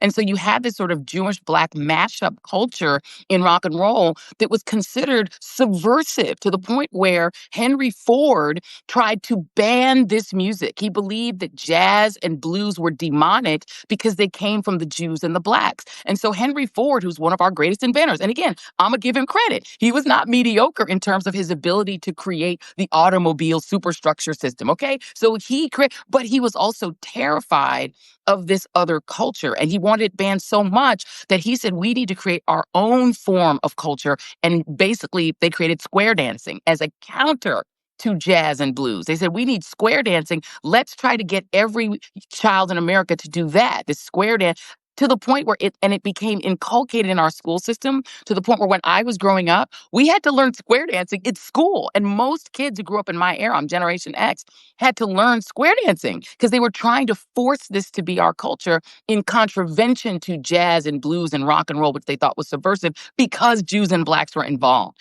And so you had this sort of Jewish Black mashup culture in rock and roll that was considered subversive to the point where Henry Ford tried to ban this music. He believed that jazz and blues were demonic because they came from the Jews and the Blacks. And so Henry Ford, who's one of our greatest inventors, and again, I'm going to give him credit. He was not mediocre in terms of his ability to create the automobile superstructure system, okay? But he was also terrified of this other culture. And he wanted it banned so much that he said, we need to create our own form of culture. And basically, they created square dancing as a counter to jazz and blues. They said, we need square dancing. Let's try to get every child in America to do that, this square dance, to the point where it became inculcated in our school system, to the point where when I was growing up, we had to learn square dancing at school. And most kids who grew up in my era, I'm Generation X, had to learn square dancing because they were trying to force this to be our culture in contravention to jazz and blues and rock and roll, which they thought was subversive because Jews and Blacks were involved.